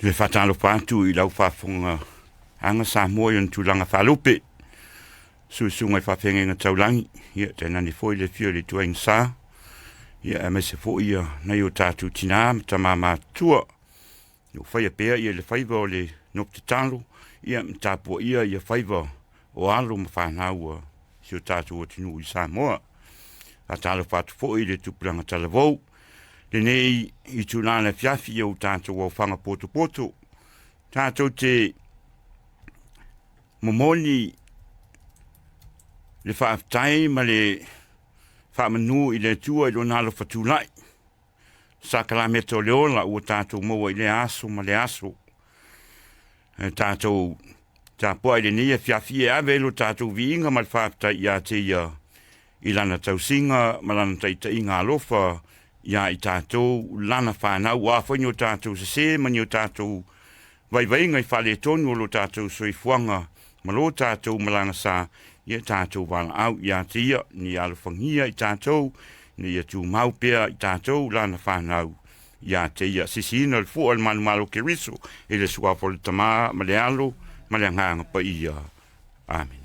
Le fatalo patu I lau whafunga anga Samoa yon tūlanga whalupe. Susunga whawhenga taulangi. Ia tēnā ni fōi le whio le tuaing sā. Ia me se fōi ia nei o tātou tina tamama tua. No whaia pēr ia le whaiva o le nok te talo. Ia Tapuaiga ia whaiva o alo ma whanau si o tātou o tinu I Samoa. A talo whatu fōi le tupulanga talavou. Le nei I tūnana Afiafi o tātou au whanga poto. Tātou te momoni le whaaftai ma le whaamanu I le tua I lo nalo whatulai. Sakalameta o le ola ua tātou maua I le aso ma le aso. Tātou tāpua I le nei Afiafi e ave lo tātou viinga ma le whaaftai I a te ia I lana tausinga ma lana taitainga alofa ia I tātou lana whanau a whaini o tātou se mani o tātou vaivainga I whale tonu o lo tātou soifuanga ma lo tātou malanga sa ia tātou wala au ia te ia ni alawhangia I tātou ni ia tū maupea I tātou lana whanau ia te ia sisina le fua le manu malo ke riso e le suafo le tama ma le alo ma le anganga pa ia. Amen.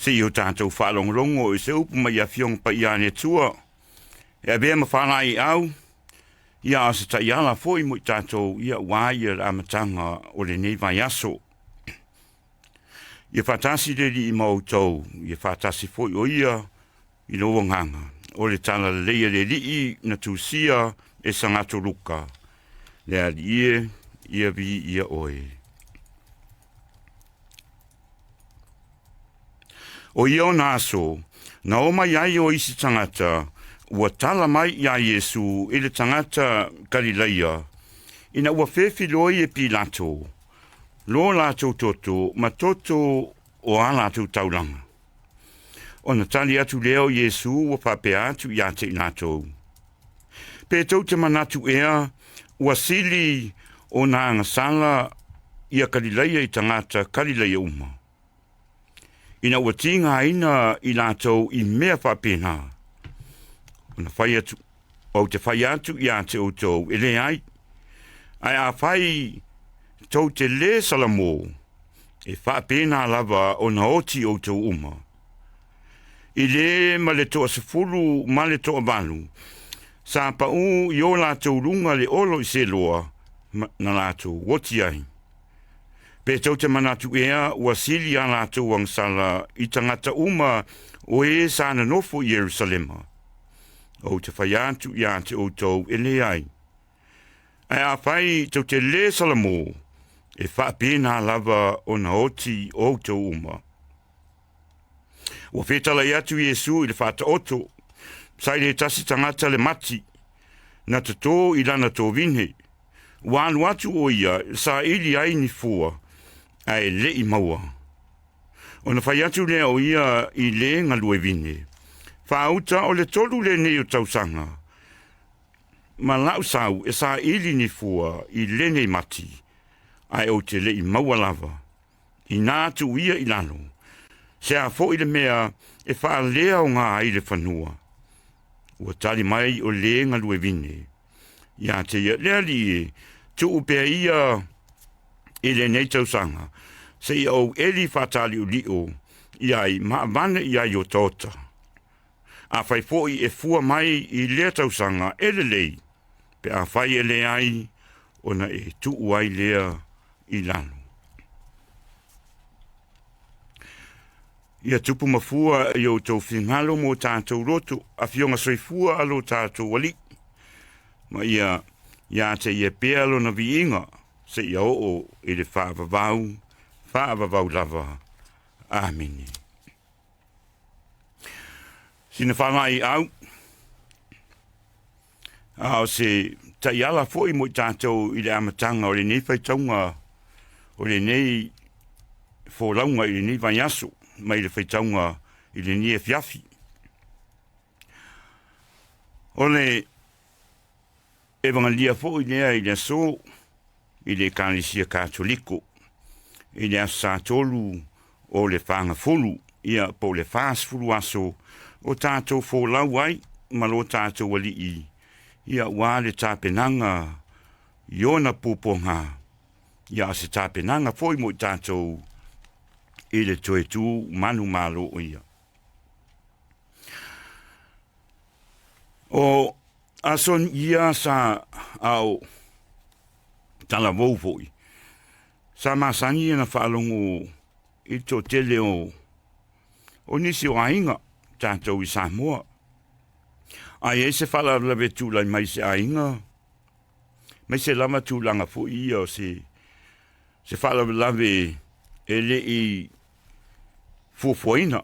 Si o tātou whalongongo I se upu mai a whiong pa ia ne tua. E bea ma whanai au, ia asa ta iala foi mo I tātou ia waia la amatanga o le nei vai aso. Ia whatasi le li I mautou, ia whatasi foi o ia I lo wanganga. O le tala leia le li na tūsia e sangato luka. Le ali ia vi ia oe. O ia o naso, na o mai ai o isi tangata, ua tala mai ia Yesu e le tangata Galileia, ina ua whewhiloi e Pilato, lo lātou toto, ma toto o a lātou taulanga. O na tali atu leo Yesu ua pape atu ia te inatou. Pe tau te manatu ea, ua sili o na angasala ia Galileia I tangata Galileia uma. ina ua tinga ina I lātou I mea whapena. Ona whai atu, o te whai atu ia te o tau, ele ai. Ai a whai tau te le salamo, e whapena lava o na oti o tau uma. I le ma le toa sefulu, ma le toa balu, sa pa u I o lātou runga le olo I se loa, na lātou, woti ai. Pe tau te manatu ea, ua sili a lātou ang sala I tangata uma o e sana nofo I Yerusalema. O te whai atu ia te o tau ele ai. Ai a whai tau te le salamo, e whapena lava o na oti o tau uma. Ua whetala I atu Iesu I le whata oto, sai le tasi tangata le mati, na te tō I lana tō vine. Wānu atu o ia, sa ili ai ni fua, ai le I maua. O na whai atu lea o ia I le ngalue vine. Whauta o le tolu le nei o tausanga. Ma lau sau e sa ili ni fua I le nei mati, ai o te le I maua lava. I nātu ia I lano. Se a fo I le mea e wha lea o ngā I le whanua. Ua tali mai o le ngalue vine. Ia te ia lea li e, tu upea ia I le nei tausanga. Se ia o eli whatali o lio, ia I maavane ia I o tota. A whai fōi e fua mai I lea tausanga ele lei, pe a whai ele ai, ona e tuu ai lea I lano. Ia tupu mafua I o tau whingalo mo tātou roto, a fionga soifua alo tātou wali. Ma ia te ia pealo na viinga, se ia o I le whaavavau lava. Amini. Sina whanai au, au se taiala foi mo tātou I le amatanga o le nei whaitaunga, o le nei whōraunga I le nei vaiaso, mai le whaitaunga I le nei Afiafi. O le evangelia foi lea I le so, I le kanisia katoliko, I le asa tolu o le whanga fulu, ia po le whaas fulu aso, o tātou whōlau ai, malo tātou wali I, ia wā le tāpenanga, iona pūponga, ia se tāpenanga foi mo tātou, I le toe tū manu malo o ia. O ason ia sa au tala vou foi, sa masani na whaalongo I to tele o nisi o ainga, tātou I Samoa. Ai e se whala lawe tūlai mai se ainga. Mai se lama tūlanga fo ia o se whala lawe e le I fuafuaina.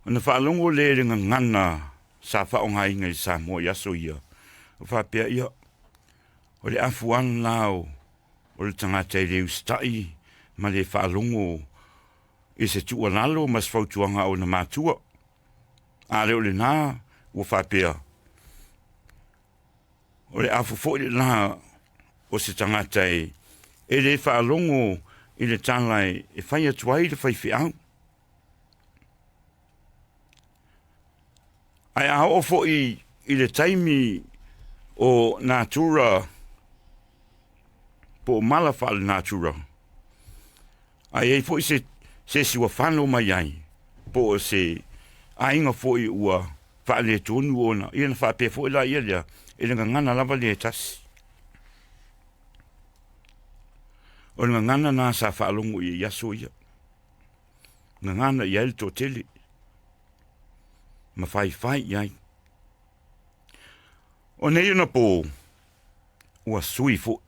Ona whaalongo le ringa ngana sa whaonga inga I Samoa yaso ia. O whapea ia. O le afuan lao. O le tangata I le ustai. Ma le whaalongo I se tua lalo mas whautuanga o na mātua. A leo le nā, ua whapea. O le afu fo le nā, o se tangata e le whaalongo I le tālai e whai atuai le whai whiau. Ai a o fo I le taimi o natura, po mala wha le natura. Ai e fo I se siwa whano mai ai, po se ainga foi ua whaale tonu ona, ia na whapea foi la ia lea, e le ngana lava le tasi. O le ngana nā sa whaalongo I yaso ia. Ngana I aile tō tele. Ma whai iai. O nei ona pō, ua sui foi.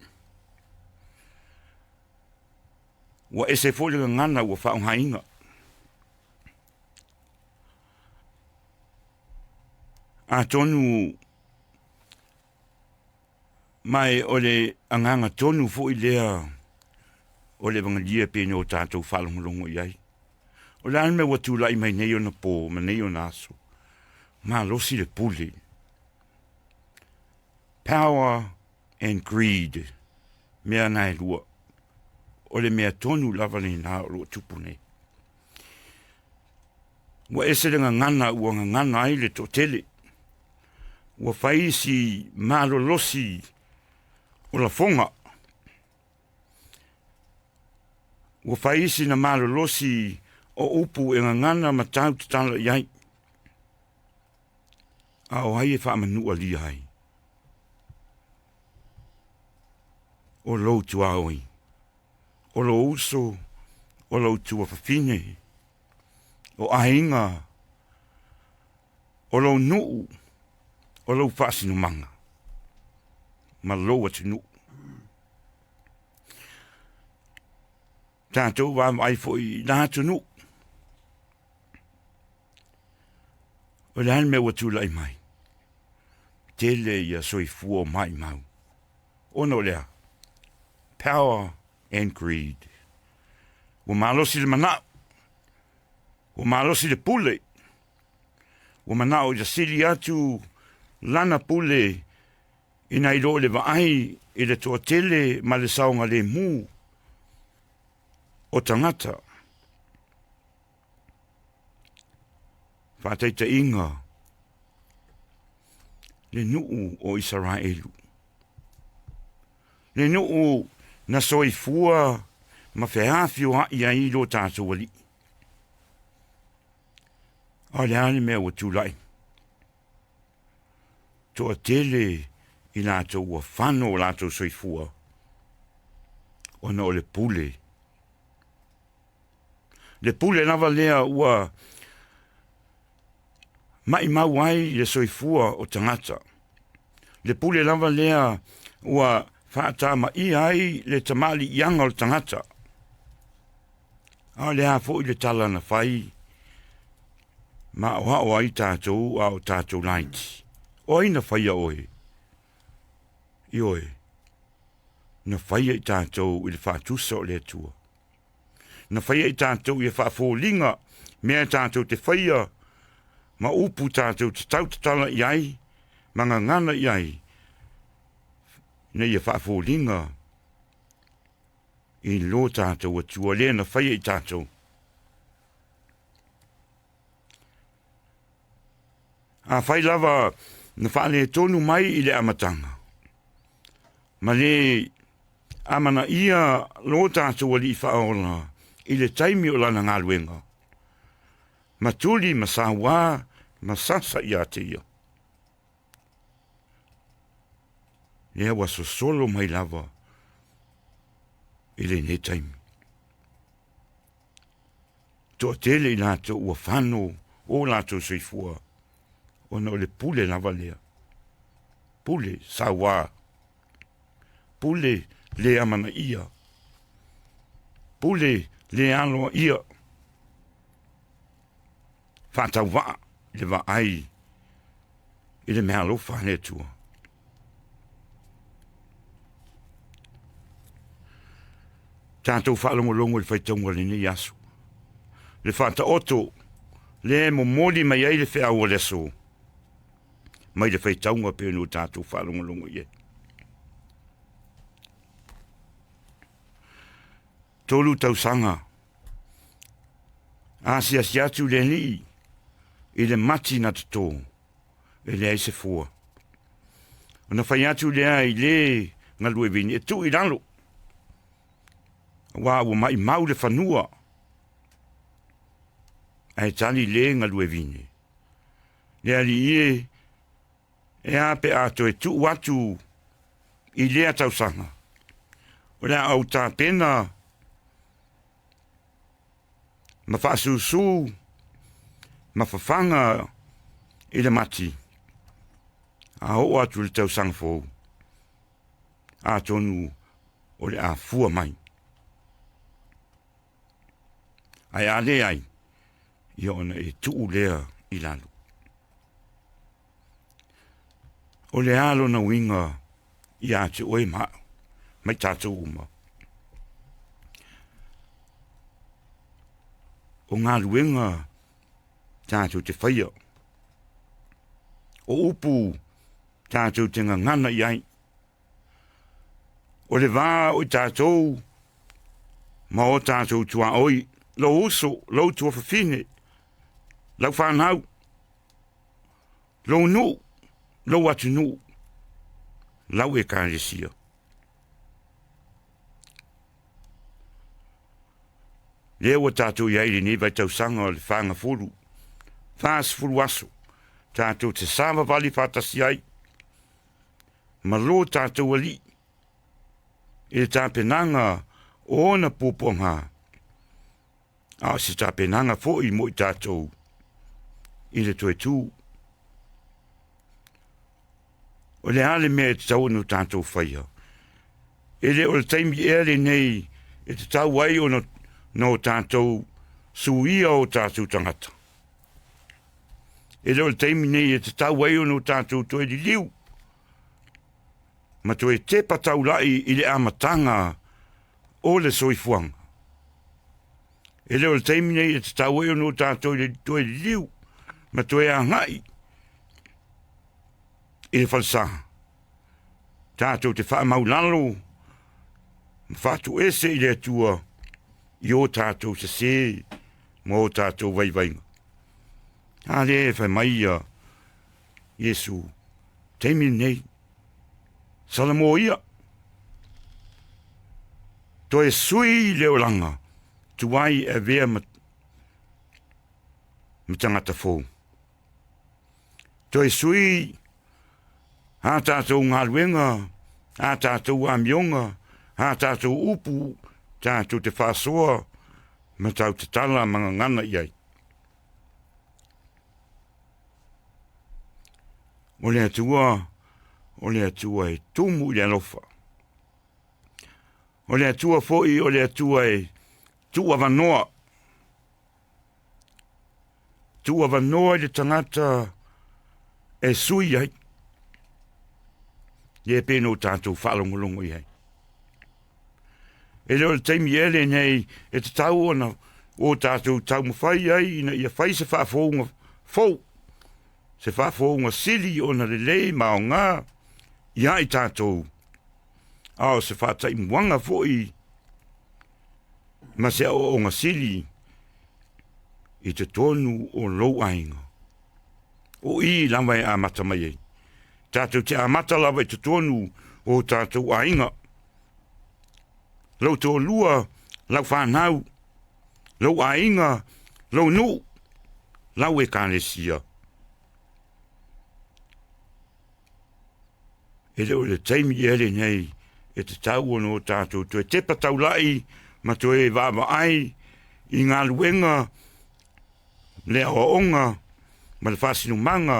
Ua ese foi le ngana ua whaongainga. A tonu mai o le anganga tonu fo I lea o le vangalia pene o tātou whalongolongo iai. O le anme watu lai mai nei o na pō, ma nei o na aso. Ma losi le pule. Power and greed. Mea nai lua. O le mea tonu lava le nā o lo tupune. Ua ese le ngangana ua ngangana ai le to tele. Ua faisi malolosi o la fonga. Ua faisi na malolosi o upu e ngangana matau tala iai. A o hai e wha manua li hai. O lou tu aoi. O lo uso, o lo tu whawhine. O ainga. O lo nuu. O lo whaasinu manga. Ma lo atu nuu. Tātou wā mai fwoi nātu nuu. O le hane me watu lai mai. Tele ia soi fua mai mau. Ono lea. Power and greed. Ua malosi le manao. Ua malosi le pule. Ua manao ia sili atu lana pule ina ilo le vaai i le toa tele ma le saonga le mu o tangata. Whāteita inga le nuu o Israelu. Le nuu na soifua ma whiawhi o hai a ilo tātou wali. O le ane mea wa tūlai. Toa tele i lātou ua whano o lātou soifua. O na o le pule. Le pule lava lea ua mai mau ai le soifua o tangata. Le pule lava lea ua whaata ma i ai le tamali ianga o tangata. A lea fo i le tala na whai. Ma oha o ai tātou a o tātou laiti. O ai na whaia oe. I oe. Na whaia i tātou i le whaatusa o le atua. Na whaia i tātou i le whaafōlinga. Mea tātou te whaia. Ma upu tātou te tautatala i ai. Manga ngana i ai. Nei e whaafōlinga. I lo tātou atua lea na whaia i tātou. A whai lava na whaale tonu mai i le amatanga. Ma le amana ia lo tātou wali i whaola i le taimi o lana ngāluenga. Ma tuli, ma sāwā, ma sasa i a te ia. Lea waso solo mai lava i le ne taimi. Toa tele i lātou ua whano o lātou soifua. Ona o le pule lava lea. Pule sāwā. Pule le amana ia. Pule le aloa ia. Whātau waa le wa ai. I le mea lo whane tua. Tātou whaalongolongo le whaitaunga le ni asu. Le whāta oto. Le mo moli mai ai le whea ua leso. Mai le whaitaunga pe no tātou whaalongolongo ie. Tolu tau sanga. Asia siatu le ni. I le mati na tato. E le aise fua. Ona whaiatu lea i le ngalue vini. E tu i ralo. Wa ua mai mau le whanua. Ai tali le ngalue vini. Le ali ie. E ape ato e tu watu i lea tau sanga. O lea au tā pena. Ma whaasusu. Ma whawhanga i le mati. A ho atu le tau sanga fōu. A tonu o le a fua mai. Ai ale ai. I ona e tuu lea i lalo. O le alo na winga i ate oe maa. Mai tātou uma. O ngā luenga tātou te whaia. O upu tātou te ngana i ai. O le wā o tātou ma o tātou tua oi. Lo uso, lo tua whawhine. lau whanau, lau nu, lau atu nu, lau e kāresia. Lea ua tātou iairi ni vai tau sanga o le whanga furu, whaas furu aso, tātou te sāma vali whātasi ai, ma lo tātou ali, e tā penanga o na pōponga, a se tā penanga fo i mo i tātou, i le toe tū. O le ale mea te tau no tātou whaia. E le o le taimi ere nei, e te tau ai o no tātou suia o tātou tangata. E le o le taimi nei, e te tau ai o no tātou toe li liu. Ma toe te patau lai i le amatanga o le soifuanga. E le o le taimi nei, e te tau ai o no tātou toe li liu. Ma toe angai i le falsaha. Tātou te wha maulalo, ma whātu ese i le atua, i o tātou se se, ma o tātou vaivainga. Hale e whai mai a Iesu, teimi nei, salamo ia. To e sui leo langa, tuai e vea ma tangata fōu. To e sui ha tātou ngā luenga, ha tātou amionga, ha tātou upu, tātou te whāsoa, ma tau te tala mga ngana iai. O le atua e tumu i le alofa. O le atua foi, o le atua e tua vanoa. Tua vanoa i le tangata e sui ai. Ie pēno tātou whalongolongo i hei. E leo le taimi ele nei, e te tau ona o tātou tau mawhai ai, ina ia whai se whaafonga fau. Se whaafonga sili ona le lei mao ngā, ia i tātou. Ao se whaatai mwanga foi, ma se o ngā sili, i te tonu o lou ainga. O i lamai a matamai ei. Tātou te amata lawa i te tonu o tātou ainga. Lau tō lua, lau whanau, lau ainga, lau nu, lau e kāresia. E leo le taimi ere nei, e te tau ono o tātou, tu e te patau lai, ma tu e vāwa ai, i ngā luenga, le aonga, ma le whasinu manga,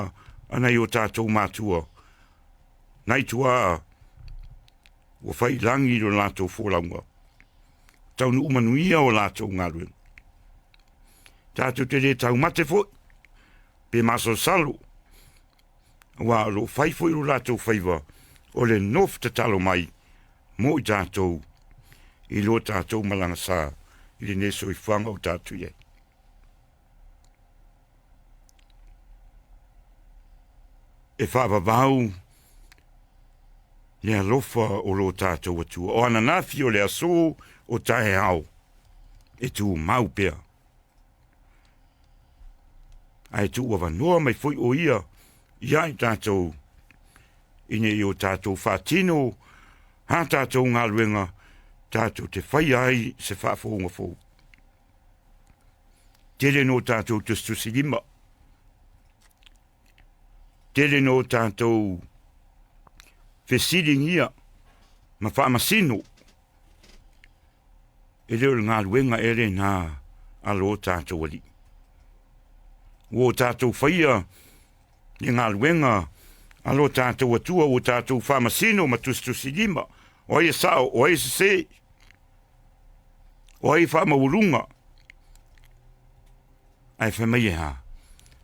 anai o tātou mātua. Nai tua, o whai langi o lātou fōlaunga. Tau nu umanuia o lātou ngāruen. Tātou te re tau mate fōi, pe maso salo. Wa lo whai fōi o lātou whaiva, o le nof te talo mai, mo i tātou, i lo tātou malanga sā, i le neso i whanga o tātou iei. E whaavavau, le alofa o lo tātou atua. O ananafi o le aso o tae au. E tu mau pea. Ai tu wa vanoa mai foi o ia. Ia i tātou. Ine i o tātou whātino. Ha tātou ngā luenga. Tātou te whai ai se whaafonga fōu. Tele no tātou tustusi lima. Tele no tātou fesiringia, ma whaamasino. E leo ngā luenga ere nā alo tātou ali. O tātou whaia, e ngā luenga, alo tātou atua, o tātou whaamasino, ma tustusi lima. O e sao, o e se, o e whaamaurunga. Ai whamai ha,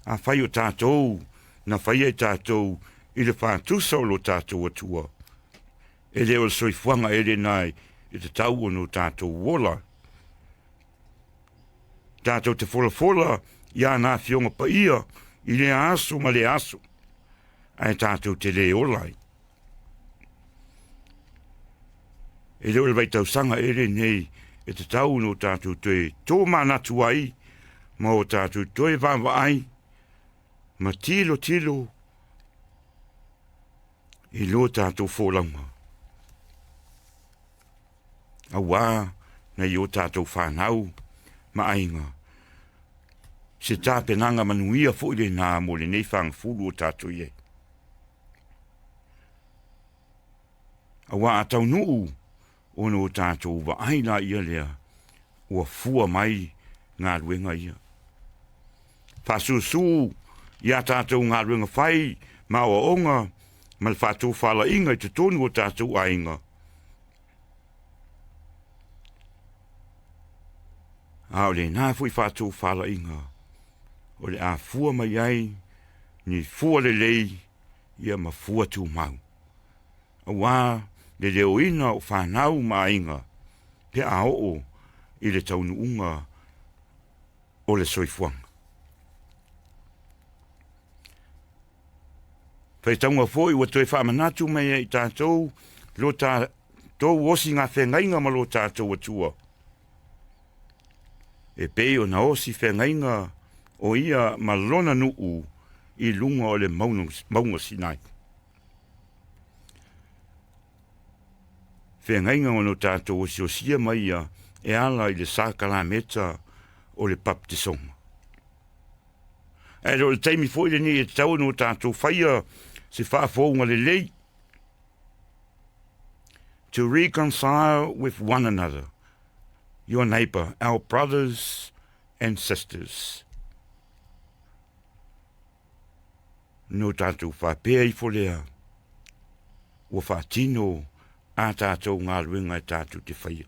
a whai o tātou, na whaia i tātou, i le whātusa o lo tātou atua. E leo le soifuanga ere nai, i te tau o no tātou wola. Tātou te fola, ia nā fionga pa ia, i le aso ma le aso. Ai tātou te le olai. E leo le vaitau sanga ere nei, e te tau no tātou te tō manatu ai, ma o tātou toi wāwa ai, ma tilo i lo tātou whōlaunga. A wā, na i o tātou whānau, ma ainga. Se tāpenanga manuia fōile nā mo le nei whang fulu o tātou ye. A wā atau nuu, ono o tātou wa aina ia lea, ua fua mai ngā ruenga ia. Whasusu, ia tātou ngā ruenga whai, ma o onga, ma le whātou whala inga i te tonu o tātou ainga. Ao le nā fui whātou whala inga, o le a fua mai ai, ni fua le lei, ia ma fua tū mau. A wā, le leo ina o whanau ma inga, pe a o i le taunu unga o le soifuanga. Pai taunga fōi ua toi whamanatu mai i tātou, lo tātou osi ngā whengainga ma lo tātou atua. E pei o na osi whengainga o ia ma lona nuu i lunga o le maunga sinai. Whengainga o no tātou osi o sia mai ia e ala i le sākala meta o le baptisonga. E lo le taimi fōi le ni e tau no tātou whaia se whaafonga le lei. To reconcile with one another, your neighbor, our brothers and sisters. No tātou whapea i folea, o whaatino a tātou ngā ruenga i tātou te whaia.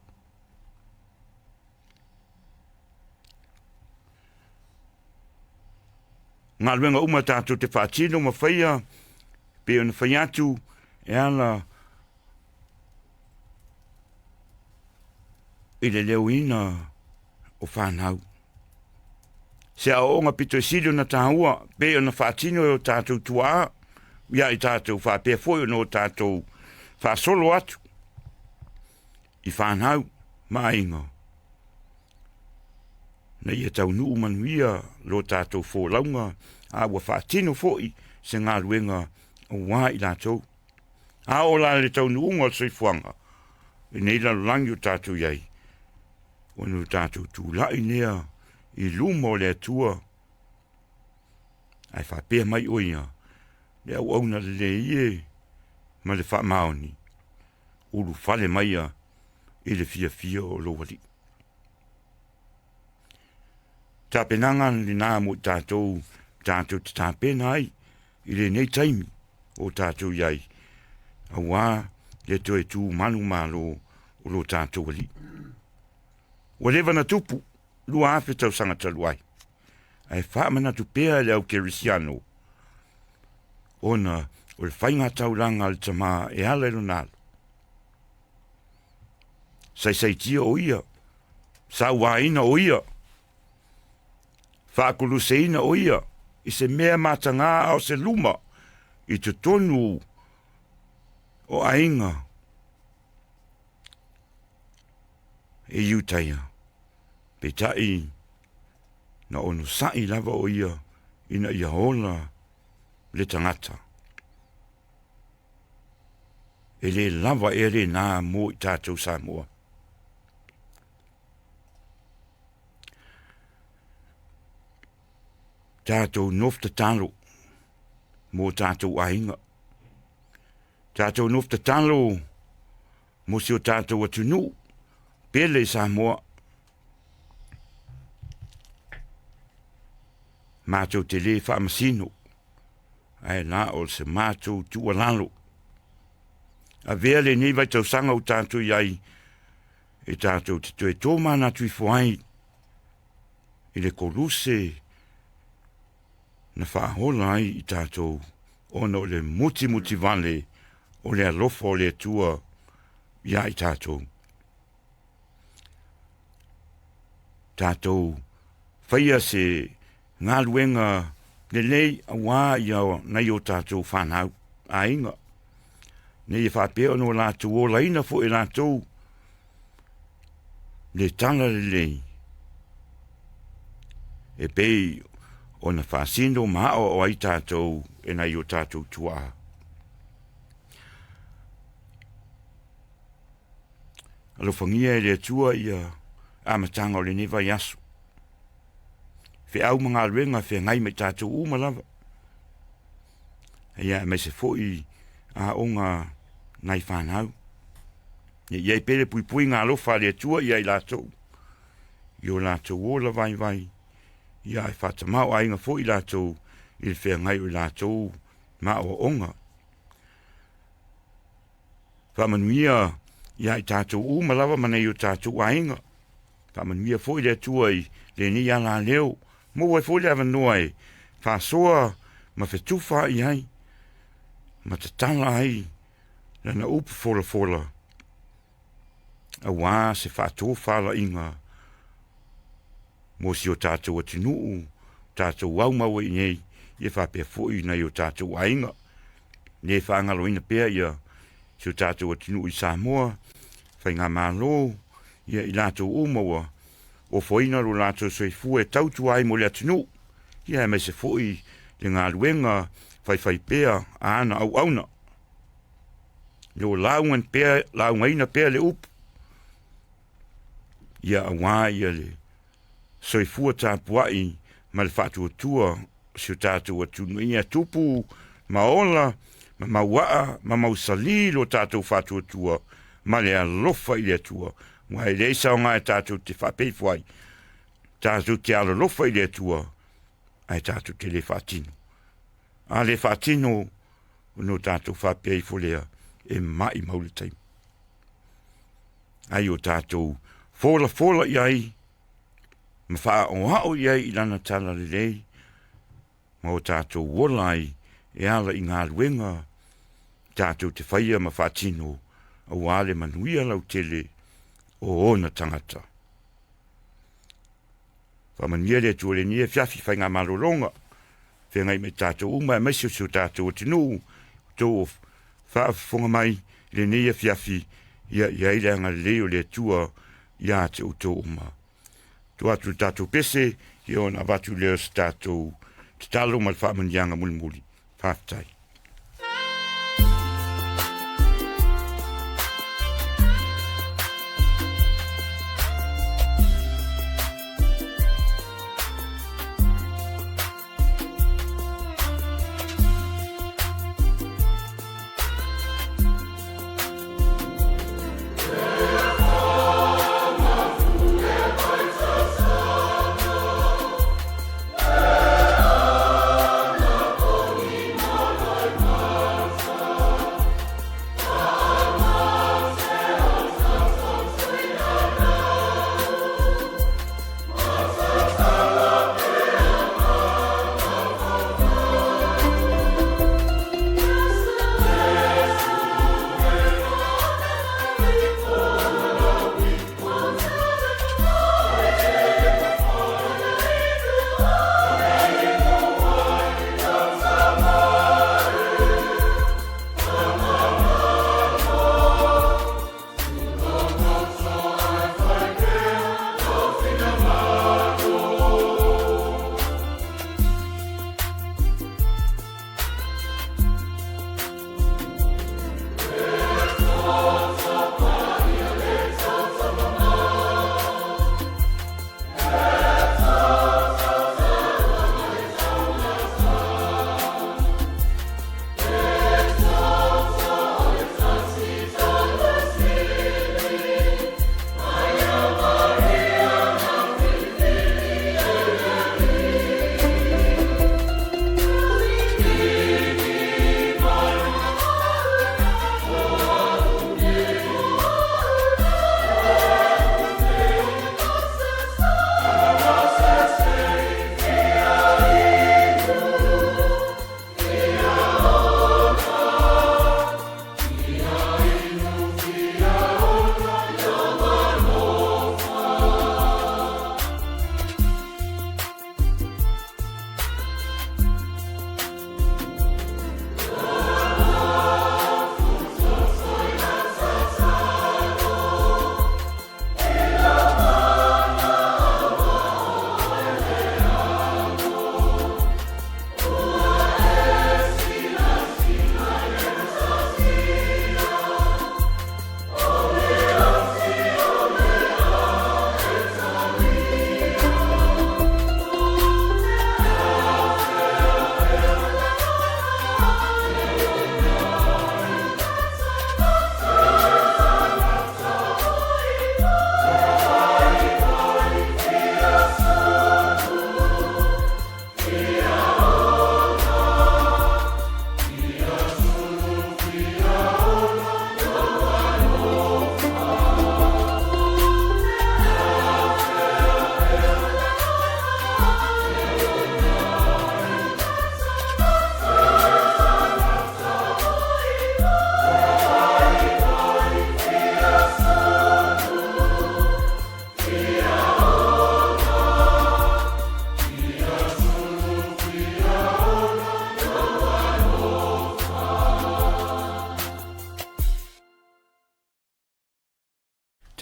Ngā ruenga uma tātou te whaatino ma whaia, pe ona whaiatu e ala i le leo ina o whanau. Se a onga pito e sido na tāua, pe ona whaatino e o tātou tua, ia i tātou whapea foi o tātou whaasolo atu. I whanau, mainga. Na ia tau nuu manuia lo tātou whōlaunga, a ua whaatino foi se ngā ruenga o wā i lātou. A o la le tau nuunga o soifuanga, i nei lalangi o tātou iai. O no tātou tūlai nea, i luma o le atua. Ai whapea mai oia, le au auna le ie, ma le whamaoni. Uru whale maia, i le fia o lo wali. Tāpenanga li nā mo tātou te tāpena ai, i le nei taimi o tātou iai. A wā, le toi tū manu malo o lo tātou ali. Wa lewa na tupu, lua afe tau sangata luai. Ai whaamana tu pēa le au kerisiano. Ona, o le whainga tau ranga al tamā e ala ilo nalo. Sai tia o ia. Sa waina o ia. Whaakulu seina o ia. I se mea matanga au se luma. I te tonu o ainga. E iutaia. Pe tai na onu sai lava o ia. Ina ia hola le tangata. E le lava e le nā mo i tātou Samoa. Tātou nofta talo. Mo tātou ainga. Tātou nofta talo. Mo si o tātou atunu. Pele Samoa. Mātou te le whaamasino. Ai la o se mātou tua lalo. A vea le nei vai tau sanga o tātou iai. E tātou te tue tōmana tui fuai. I le koluse. Na whahola ai i tātou. Ona o le muti vale. O le alofa o le tua. Ia i tātou. Tātou. Whaia se ngā luenga le lei a wā iau nei o tātou whanau a inga. Nei e whapea no lātou o laina fo e lātou le tala le lei. e pei o na whasino maa o ai tātou e nei o tātou tua. Alo whangia e lea tua ia amatanga o le newa i asu. Fe au mga ruenga fe ngai me tātou umalawa. Ia me se foi a onga nai whanau. Ia pere pui pui ngā lofa lea tua ia i lātou. Io lātou o la vai vai. Ia e whatamau a inga foi lātou i le whea ngai o lātou ma o onga. Whamanuia ia i tātou umalawa manei o tātou a inga. Whamanuia foi lea tua i le ni ala leo. Mo wai foi lea wanoa e whasoa ma whetuwha i ai. Ma te tala ai lana upu fola fola. A wā se whātō whala inga. Mo si o tātou atinuu, tātou waumau i nei, i whapea fōi nei o tātou ainga. Ne whangalo ina pēr ia, si o tātou atinuu i Samoa, whai ngā mālo, ia i lātou umaua, o whaina ro lātou soi fua e tautu ai mo le atinuu, ia me se fōi le ngā luenga, whai pēr, ana au auna. Lo laungan pēr, laungaina pēr le upu. Ia a wā ia le, soi fua Tapuaiga ma le whātuatua si o tātou atunu ia tupu ma ola ma mauaa ma mausali lo tātou whātuatua ma le alofa i le atua wa e leisa o ngā e tātou te whapeifuai tātou te alofa i le atua ai tātou te le whātino a le whātino no tātou whapeifulea e mai maule taim ai o tātou fola iai ma wha o hao iai i lana tala le lei, ma o tātou wolai e ala i ngā ruenga, tātou te whaia ma whātino, a wale manuia lau tele o ona tangata. Whamania le tua le nia Afiafi whai ngā marolonga, whengai me tātou uma e maisio si o tātou o tinu, tō whaafonga mai le nia Afiafi, ia ile anga leo le tua, ia te o tō uma. Tu atu tātou pese, i ona watu leo sa tātou te talo ma le whaamanianga mulimuli. Whaafitai.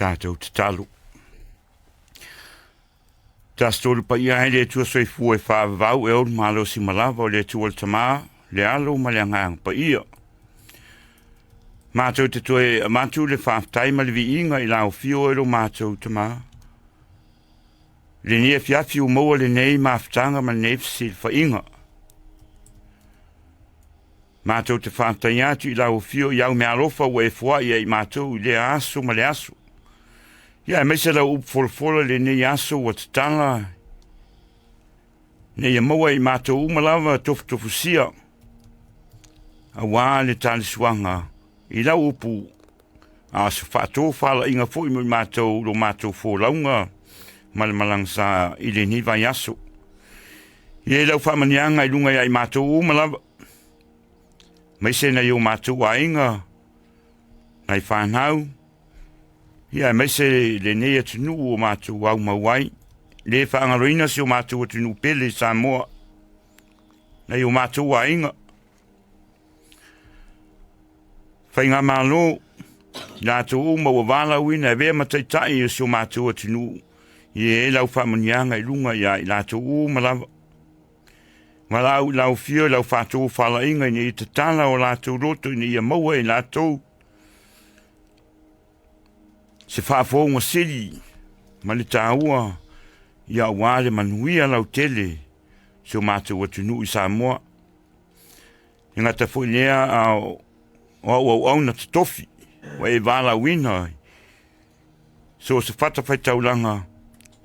tātou te talo. Tāstolu pa ia le tua soifu e whaavau e oru malo si malawa o le tua le tamaa, le alo ma le angang pa ia. Mātou te toe mātou le whaaftai ma le vi inga i lao fio e lo mātou tamaa. Le nia fiafi u maua le nei maaftanga ma le nei fisil fa inga. Mātou te whaaftai atu i lao fio iau me alofa ua e fua ia i mātou i le aso ma le aso. Ia, me se la upfolfola le ne yaso wa tala. Ne ya maua i mātou umalawa tofu sia. A wā le tali suanga i lau upu. A su whātou whala inga fo i mātou lo mātou fo launga. Malamalang sa i le niwa yaso. Ia lau whamanianga i lunga ia i mātou umalawa. Me se na i o mātou a inga. Nai whanau. Ia, mai se le nei atunu o mātou au mawai. Le whaangaroina si o mātou atunu pele Samoa. Nei o mātou a inga. Whainga mālo, nātou o maua wāla uina e vea mataitai si o mātou atunu. Ie e lau whamanianga i lunga ia i nātou o malawa. Malau lau fio lau whātou whala inga i nei tatala o nātou roto i nei a maua i nātou. Se whaafonga siri, ma le tāua, ia wāle manuia lau tele, se o mātou atunu i Samoa. I ngata fwoi lea au na tatofi, wa e wāla wina. So se whatawhai taulanga,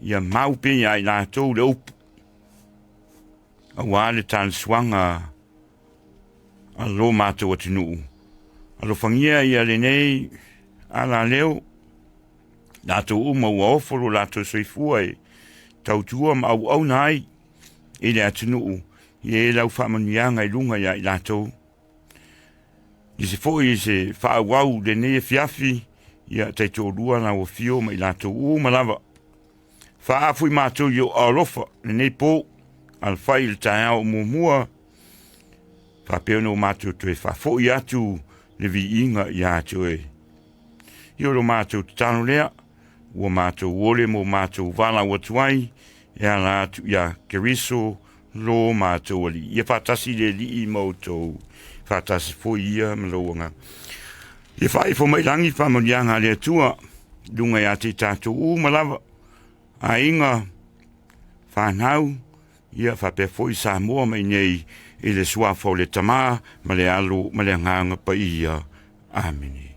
ia maupe ia i nātou le upu. A wāle tāle swanga, a lo mātou atunu. A lo whangia ia le nei, ala leo, Nātou uma ua oforo lātou soifua e tautua ma au nai i le atunuu i e lau whamanianga i lunga ia i lātou. I se fōi i se whaawau le nei fiafi ia teito rua na o fio ma i lātou u malawa. Whaafui mātou i o alofa le nei pō al whai le tae au mumua. Whapeo no mātou tue whafoi atu le vi inga i atu e. I o lo mātou tano lea. Ua mātou wole mo mātou wala watuai, e ala atu ia keriso lo mātou ali. Ia whatasi le li i mautou, whatasi fo ia maloanga. Ia whai fo mai langi whamonianga le atua, lunga ia te tātou u malawa. A inga, whanau, ia whape fo i Samoa mai nei, i le suafo le tamaa, ma le alo, ma le nganga pa ia. Ameni.